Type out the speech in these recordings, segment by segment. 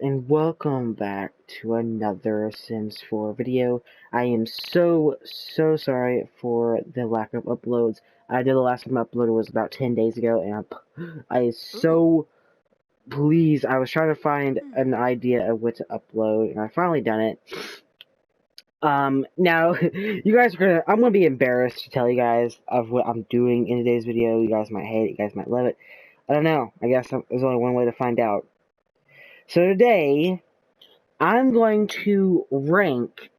And welcome back to another Sims 4 video. I am so sorry for the lack of uploads. I did the last time I uploaded was about 10 days ago, and I so pleased. I was trying to find an idea of what to upload, and I finally done it. Now, I'm gonna be embarrassed to tell you guys of what I'm doing in today's video. You guys might hate it, you guys might love it. I don't know. I guess there's only one way to find out. So today, I'm going to rank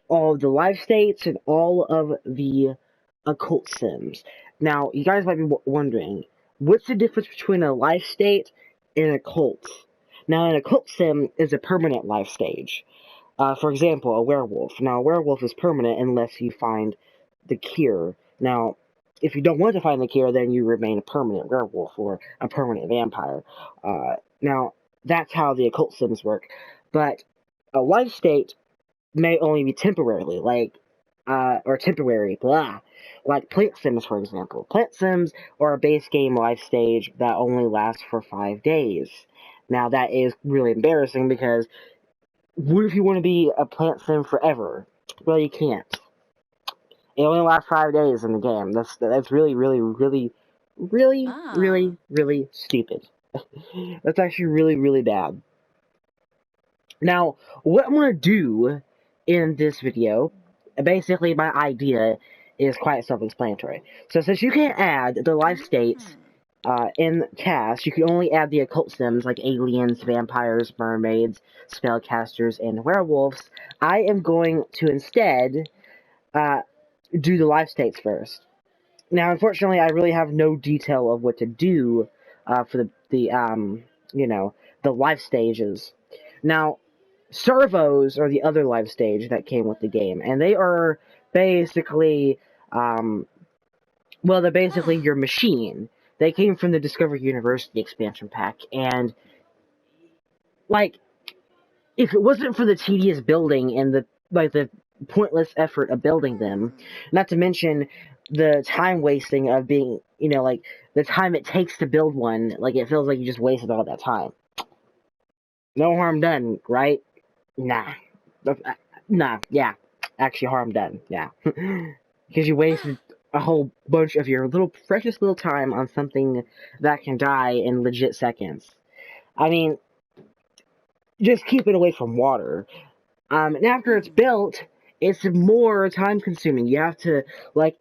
all of the life states and all of the occult sims. Now, you guys might be wondering, what's the difference between a life state and an occult? Now, an occult sim is a permanent life stage. For example, a werewolf. Now, a werewolf is permanent unless you find the cure. Now, if you don't want to find the cure, then you remain a permanent werewolf or a permanent vampire. Now, that's how the occult sims work. But a life state may only be temporarily, or temporary, blah. Like plant sims, for example. Plant sims are a base game life stage that only lasts for 5 days. Now, that is really embarrassing because what if you want to be a plant sim forever? Well, you can't. It only lasts 5 days in the game. That's really stupid. That's actually really bad. Now, what I'm going to do in this video, basically my idea is quite self-explanatory. So since you can't add the life states in cast, you can only add the occult sims like aliens, vampires, mermaids, spellcasters, and werewolves. I am going to instead do the life states first. Now, unfortunately, I really have no detail of what to do for the life stages. Now, servos are the other life stage that came with the game, and they are basically, they're basically your machine. They came from the Discover University expansion pack, and, if it wasn't for the tedious building and the pointless effort of building them, not to mention the time wasting of being, the time it takes to build one, it feels like you just wasted all that time. No harm done, right? Nah. Yeah. Actually, harm done, yeah. Because you wasted a whole bunch of your precious little time on something that can die in legit seconds. I mean, just keep it away from water. And after it's built, it's more time consuming. You have to,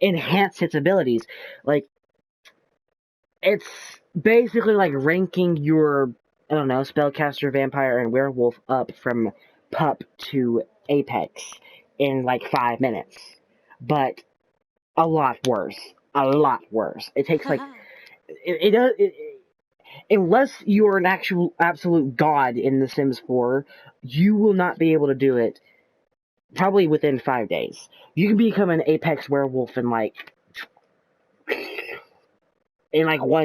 enhance its abilities. It's basically like ranking your, spellcaster, vampire, and werewolf up from pup to apex in 5 minutes. But a lot worse. A lot worse. It takes unless you are an absolute god in The Sims 4, you will not be able to do it probably within 5 days. You can become an apex werewolf in 1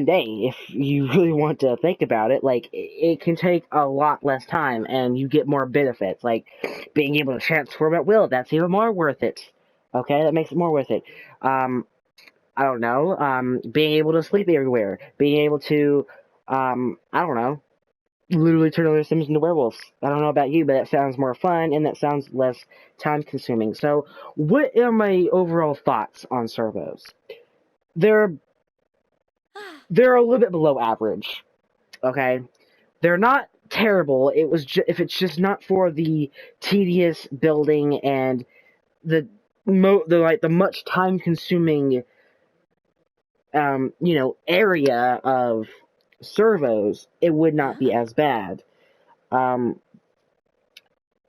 day if you really want to think about it. It can take a lot less time and you get more benefits, like being able to transform at will. That's even more worth it. Okay, that makes it more worth it. I don't know, being able to sleep everywhere, being able to, I don't know, literally turn other Sims into werewolves. I don't know about you, but that sounds more fun, and that sounds less time-consuming. So, what are my overall thoughts on servos? They're a little bit below average, okay? They're not terrible. If it's just not for the tedious building and the much time-consuming area of servos, it would not be as bad. And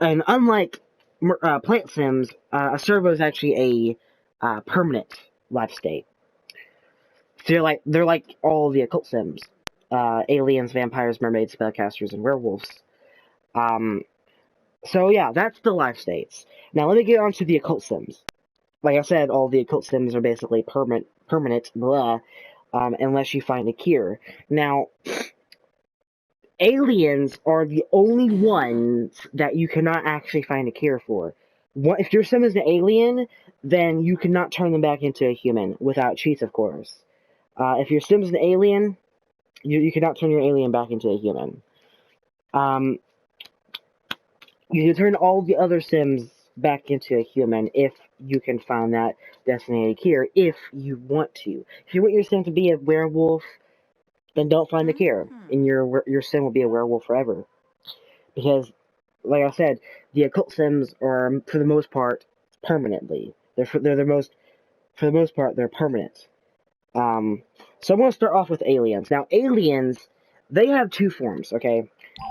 unlike plant sims, a servo is actually a permanent life state. So they're like all the occult sims, aliens, vampires, mermaids, spellcasters, and werewolves. So yeah, that's the life states. Now let me get on to the occult sims. Like I said, all the occult sims are basically permanent, blah, unless you find a cure. Now, aliens are the only ones that you cannot actually find a cure for. If your sim is an alien, then you cannot turn them back into a human, without cheats, of course. If your sim is an alien, you cannot turn your alien back into a human. You can turn all the other Sims back into a human if you can find that designated cure, if you want to. If you want your Sim to be a werewolf, then don't find the cure, and your Sim will be a werewolf forever. Because, like I said, the occult Sims are, for the most part, permanently. They're for the most part, they're permanent. So I'm going to start off with aliens. Now, aliens, they have two forms, okay?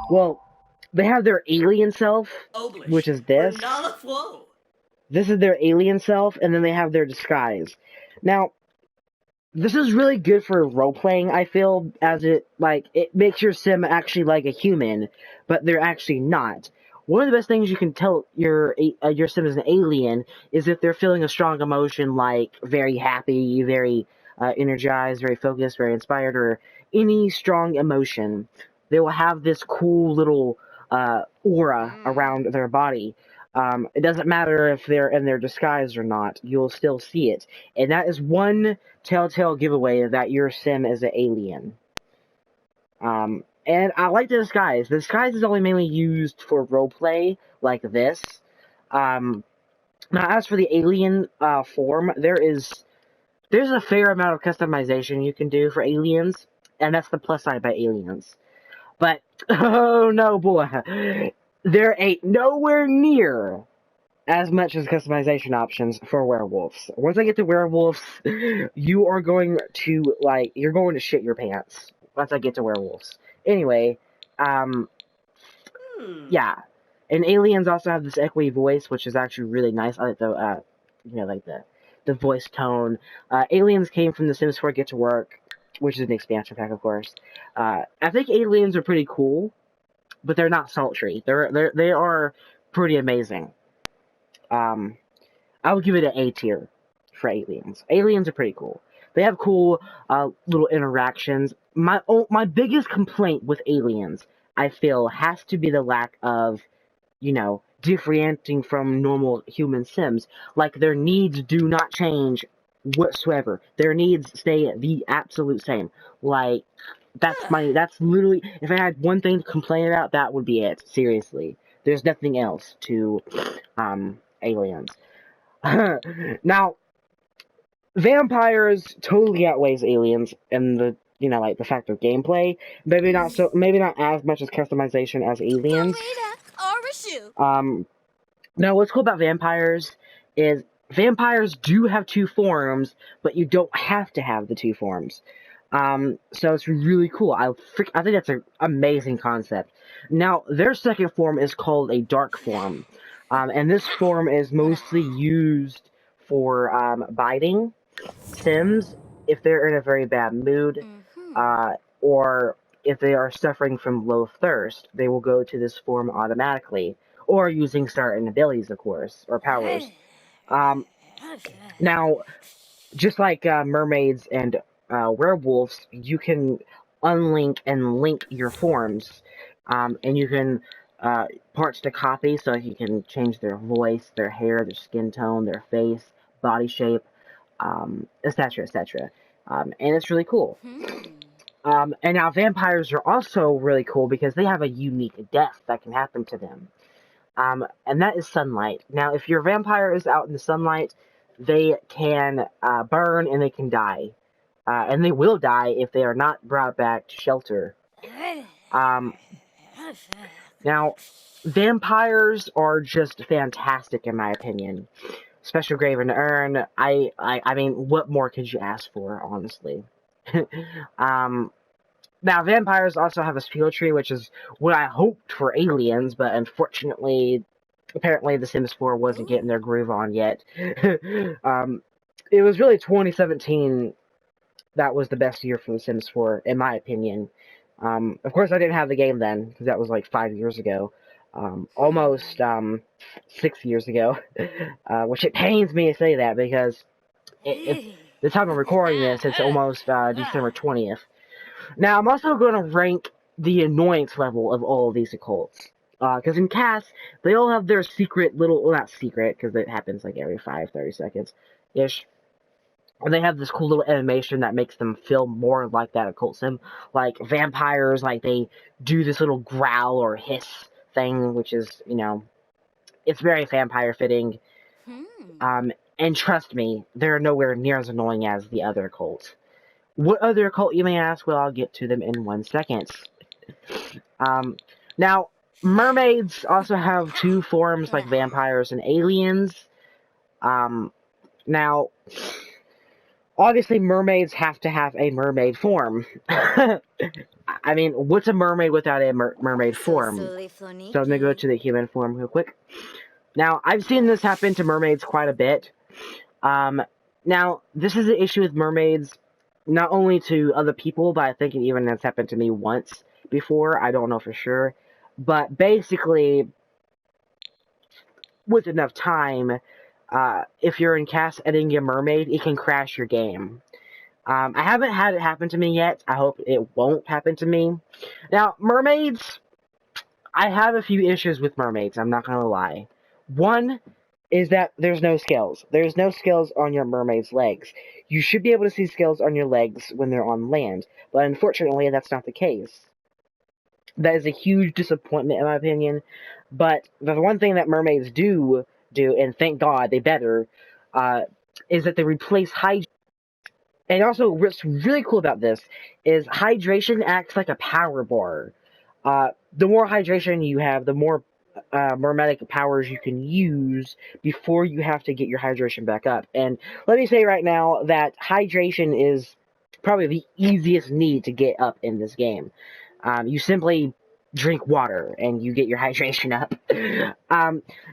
Well, they have their alien self, which is this. This is their alien self, and then they have their disguise. Now, this is really good for role-playing, I feel, as it makes your sim actually like a human, but they're actually not. One of the best things you can tell your sim is an alien is if they're feeling a strong emotion, like very happy, very energized, very focused, very inspired, or any strong emotion. They will have this cool little aura around their body. It doesn't matter if they're in their disguise or not, you'll still see it. And that is one telltale giveaway that your sim is an alien. And I like the disguise. The disguise is only mainly used for roleplay, like this. Now, as for the alien form, there's a fair amount of customization you can do for aliens, and that's the plus side by aliens. But, oh no, boy. There ain't nowhere near as much as customization options for werewolves. Once I get to werewolves, you are going to, you're going to shit your pants once I get to werewolves. Anyway, yeah. And aliens also have this echoey voice, which is actually really nice. I like the voice tone. Aliens came from The Sims 4 Get to Work, which is an expansion pack, of course. I think aliens are pretty cool, but they're not sultry. They are pretty amazing. I would give it an A tier for aliens. Aliens are pretty cool. They have cool little interactions. My biggest complaint with aliens, I feel, has to be the lack of, differentiating from normal human sims. Like, their needs do not change whatsoever. Their needs stay the absolute same. Like, that's literally, if I had one thing to complain about, that would be it. Seriously. There's nothing else to, aliens. Now, vampires totally outweighs aliens in the the fact of gameplay. Maybe not as much as customization as aliens. Now what's cool about vampires is vampires do have two forms, but you don't have to have the two forms. So it's really cool. I think that's an amazing concept. Now, their second form is called a dark form. And this form is mostly used for biting Sims if they're in a very bad mood, or if they are suffering from low thirst, they will go to this form automatically, or using certain abilities, of course, or powers. Now, just like mermaids and werewolves, you can unlink and link your forms, and you can parts to copy, so you can change their voice, their hair, their skin tone, their face, body shape, etc., etc. And it's really cool. And now vampires are also really cool because they have a unique death that can happen to them. And that is sunlight. Now, if your vampire is out in the sunlight, they can burn and they can die. And they will die if they are not brought back to shelter. Now, vampires are just fantastic in my opinion. Special Grave and Urn, I mean, what more could you ask for, honestly? Now, vampires also have a skill tree, which is what I hoped for aliens, but unfortunately, apparently The Sims 4 wasn't getting their groove on yet. It was really 2017 that was the best year for The Sims 4, in my opinion. Of course, I didn't have the game then, because that was like 5 years ago. Almost 6 years ago. Which it pains me to say that, because the time of recording this, it's almost December 20th. Now, I'm also going to rank the annoyance level of all of these occults. Because in cast, they all have their secret little, well, not secret, because it happens like every 30 seconds-ish. And they have this cool little animation that makes them feel more like that occult sim. Like vampires, like they do this little growl or hiss thing, which is, it's very vampire fitting. And trust me, they're nowhere near as annoying as the other occult. What other occult, you may ask? Well, I'll get to them in 1 second. Now, mermaids also have two forms like vampires and aliens. Now, obviously mermaids have to have a mermaid form. I mean, what's a mermaid without a mermaid form? So I'm gonna go to the human form real quick. Now, I've seen this happen to mermaids quite a bit. Now, this is an issue with mermaids, not only to other people, but I think it even has happened to me once before. I don't know for sure. But basically, with enough time, if you're in cast editing a mermaid, it can crash your game. I haven't had it happen to me yet. I hope it won't happen to me. Now, mermaids, I have a few issues with mermaids, I'm not gonna lie. One is that there's no scales. There's no scales on your mermaid's legs. You should be able to see scales on your legs when they're on land, but unfortunately that's not the case. That is a huge disappointment in my opinion, but the one thing that mermaids do, and thank God they better, is that they replace hydration. And also, what's really cool about this is hydration acts like a power bar. The more hydration you have, the more mermaidic powers you can use before you have to get your hydration back up. And let me say right now that hydration is probably the easiest need to get up in this game. You simply drink water and you get your hydration up.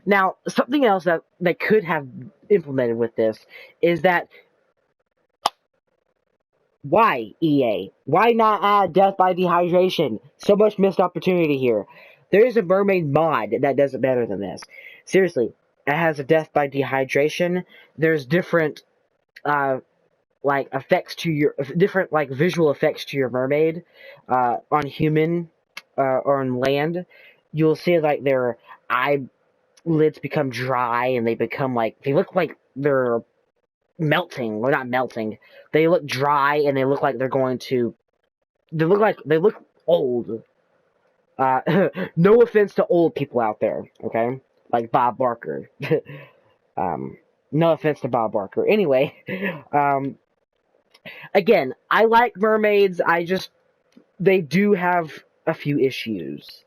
Now, something else that could have implemented with this is that why, EA? Why not add death by dehydration? So much missed opportunity here. There is a mermaid mod that does it better than this. Seriously, it has a death by dehydration. There's different, like, effects to your, different, like, visual effects to your mermaid, on human, or on land. You'll see, like, their eyelids become dry and they become, like, they look like they're melting. Well, not melting. They look dry and they look like they're going to. They look old. No offense to old people out there, okay? Like Bob Barker. No offense to Bob Barker. Anyway, again, I like mermaids. They do have a few issues.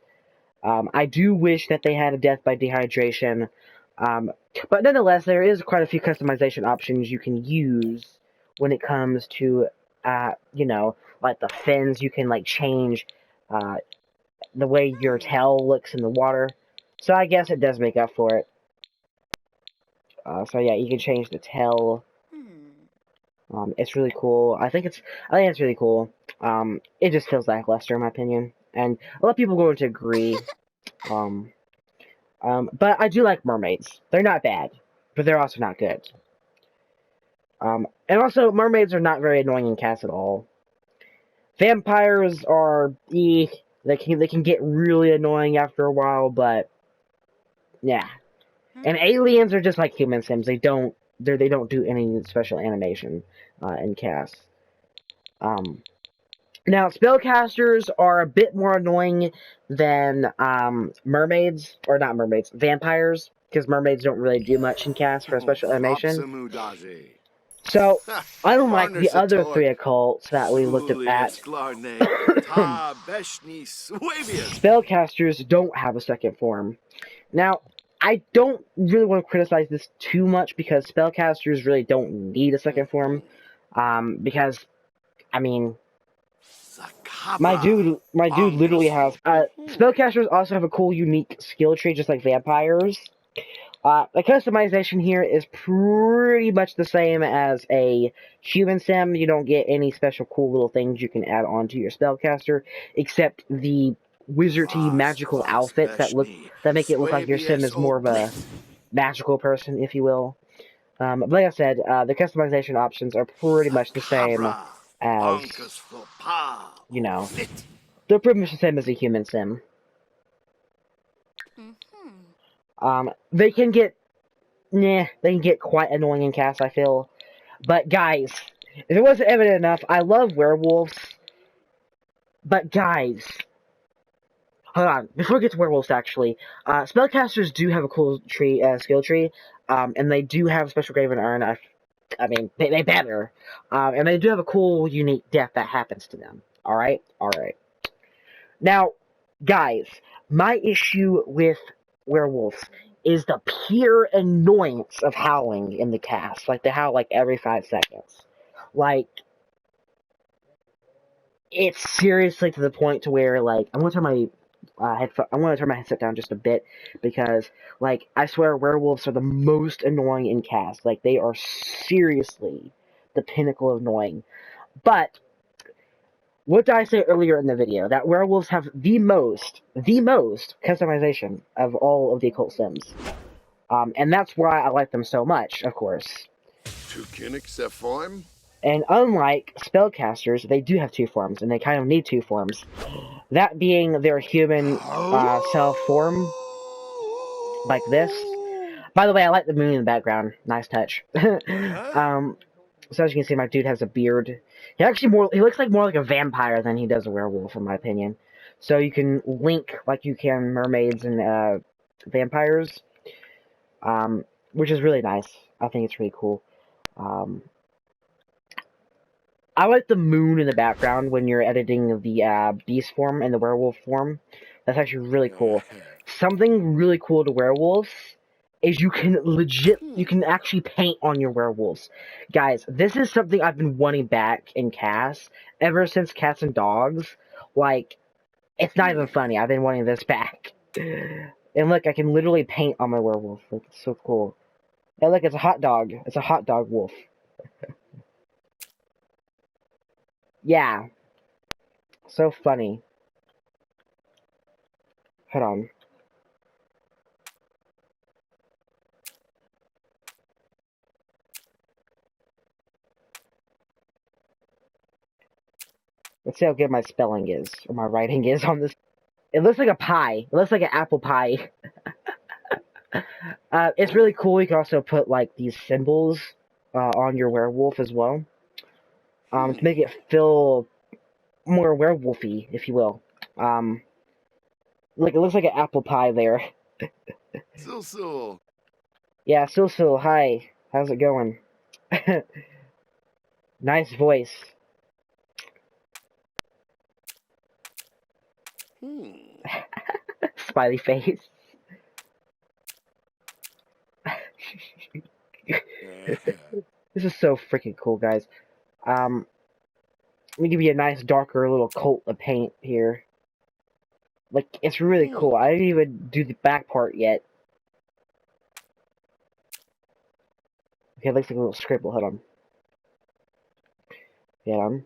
I do wish that they had a death by dehydration. But nonetheless, there is quite a few customization options you can use when it comes to, like the fins. You can, like, change, the way your tail looks in the water. So I guess it does make up for it. So yeah, you can change the tail. It's really cool. I think it's really cool. It just feels lackluster in my opinion. And a lot of people are going to agree. But I do like mermaids. They're not bad, but they're also not good. And also, mermaids are not very annoying in cast at all. Vampires are, they can get really annoying after a while, but yeah. And aliens are just like human sims. They don't do any special animation in cast. Now, spellcasters are a bit more annoying than mermaids, or not mermaids, vampires, because mermaids don't really do much in cast for a special animation. So, unlike the other three occults that we looked at, spellcasters don't have a second form. Now, I don't really want to criticize this too much because spellcasters really don't need a second form, because, I mean, my dude literally has, spellcasters also have a cool, unique skill tree, just like vampires. The customization here is pretty much the same as a human sim. You don't get any special cool little things you can add on to your spellcaster, except the wizardy magical outfits that make it look like your sim is more of a magical person, if you will. But like I said, the customization options are pretty much the same as, they're pretty much the same as a human sim. They can get quite annoying in cast, I feel. But guys, if it wasn't evident enough, I love werewolves. But guys, hold on. Before we get to werewolves, actually, spellcasters do have a cool tree, skill tree, and they do have special grave and urn. I mean, they better, and they do have a cool, unique death that happens to them. All right, all right. Now, guys, my issue with werewolves is the pure annoyance of howling in the cast. Like, they howl like every 5 seconds. Like, it's seriously to the point to where, like, I'm gonna turn my I'm gonna turn my headset down just a bit because, like, I swear werewolves are the most annoying in cast. Like, they are seriously the pinnacle of annoying. But what did I say earlier in the video? That werewolves have the most customization of all of the occult sims. And that's why I like them so much, of course. And unlike spellcasters, they do have 2 forms, and they kind of need 2 forms. That being their human self form, like this. By the way, I like the moon in the background. Nice touch. So as you can see, my dude has a beard. He looks like more like a vampire than he does a werewolf, in my opinion. So you can link like you can mermaids and vampires, which is really nice. I think it's really cool. I like the moon in the background when you're editing the beast form and the werewolf form. That's actually really cool. Something really cool to werewolves is you can actually paint on your werewolves. Guys, this is something I've been wanting back in Cass ever since Cats and Dogs. Like, it's not even funny. I've been wanting this back. And look, I can literally paint on my werewolf. It's so cool. And look, it's a hot dog. It's a hot dog wolf. Yeah. So funny. Hold on. Let's see how good my spelling is, or my writing is on this. It looks like a pie. It looks like an apple pie. It's really cool. You can also put, like, these symbols on your werewolf as well. To make it feel more werewolfy, if you will. Like, it looks like an apple pie there. Sul. Yeah, Sul, hi. How's it going? Nice voice. Smiley face. This is so freaking cool, guys. Let me give you a nice darker little coat of paint here. Like, it's really cool. I didn't even do the back part yet. Okay, it looks like a little scribble. Hold on. Yeah.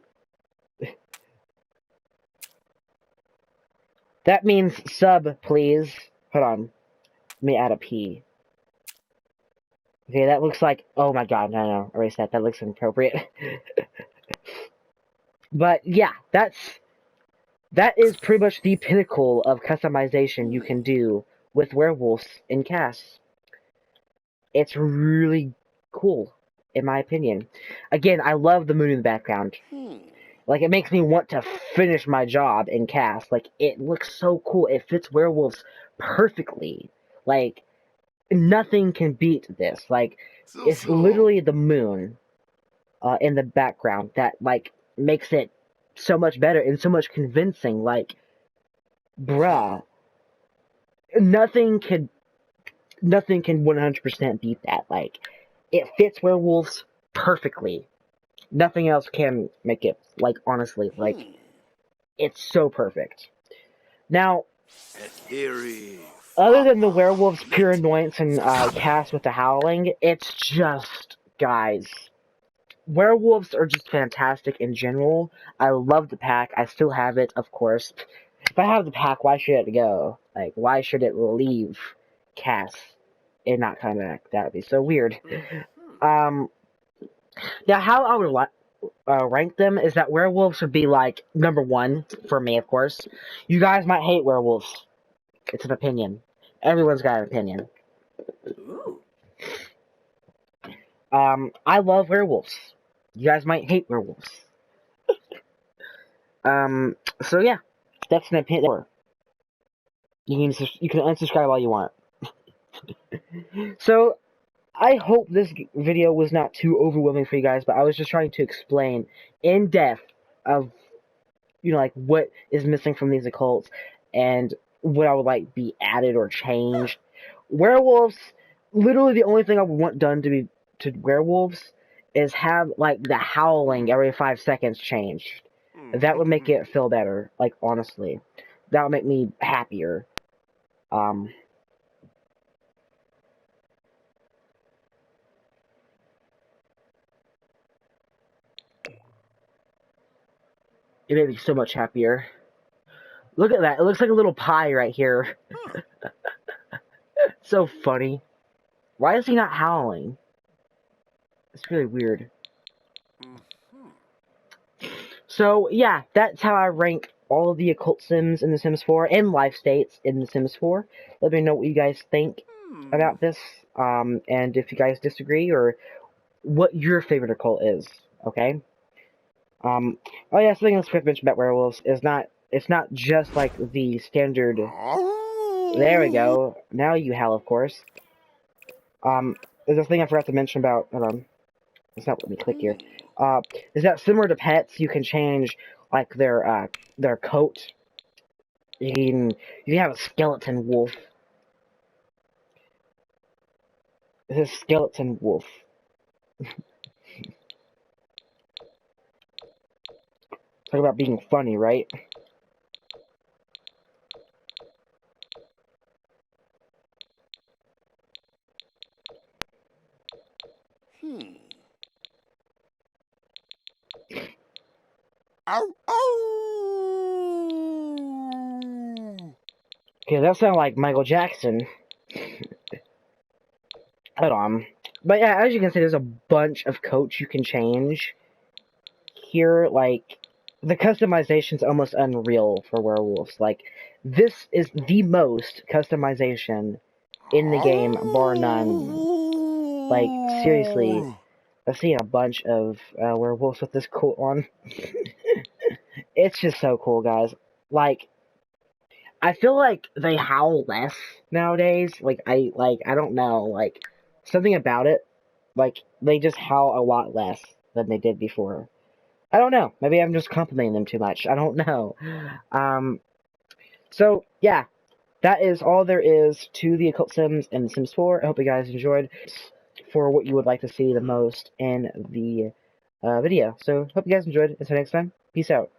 That means sub, please. Hold on. Let me add a P. Okay, that looks like... Oh my god, no. Erase that. That looks inappropriate. But, yeah, that is pretty much the pinnacle of customization you can do with werewolves in Cass. It's really cool, in my opinion. Again, I love the moon in the background. Like, it makes me want to finish my job in Cass. Like, it looks so cool. It fits werewolves perfectly. Like, nothing can beat this. Like, it's literally the moon in the background that, like, makes it so much better and so much convincing. Like, bruh, nothing can 100% beat that. Like, it fits werewolves perfectly. Nothing else can make it, like, honestly, like, it's so perfect. Now, other than the werewolves' pure annoyance and cast with the howling, it's just, guys, werewolves are just fantastic in general. I love the pack. I still have it, of course. If I have the pack, why should it go? Like, why should it leave Cass and not come back? That would be so weird. Yeah, how I would rank them is that werewolves would be, like, number 1 for me, of course. You guys might hate werewolves. It's an opinion. Everyone's got an opinion. I love werewolves. You guys might hate werewolves. So yeah, that's an opinion. You can unsubscribe all you want. So, I hope this video was not too overwhelming for you guys, but I was just trying to explain in depth of, like, what is missing from these occults and what I would like be added or changed. Werewolves, literally the only thing I would want done to werewolves is have, like, the howling every 5 seconds changed. That would make it feel better, like, honestly. That would make me happier. It made me so much happier. Look at that. It looks like a little pie right here. So funny. Why is he not howling? It's really weird. So, yeah, that's how I rank all of the occult sims in The Sims 4 and life states in The Sims 4. Let me know what you guys think about this, and if you guys disagree, or what your favorite occult is, okay? Oh yeah, something else quick mention about werewolves is it's not just like the standard. There we go. Now you howl, of course. There's a thing I forgot to mention about. Hold on. It's not letting me click here. Is that similar to pets? You can change like their coat. You can have a skeleton wolf. This is skeleton wolf. Talk about being funny, right? Ow, ow. Okay, that sounded like Michael Jackson. Hold on. But yeah, as you can see, there's a bunch of coats you can change. Here, like, the customization's almost unreal for werewolves. Like, this is the most customization in the game, bar none. Like, seriously, I've seen a bunch of werewolves with this coat on. It's just so cool, guys. Like, I feel like they howl less nowadays. Like, I don't know. Like, something about it. Like, they just howl a lot less than they did before. I don't know. Maybe I'm just complimenting them too much. I don't know. So, yeah. That is all there is to the Occult Sims and The Sims 4. I hope you guys enjoyed for what you would like to see the most in the video. So, hope you guys enjoyed. Until next time, peace out.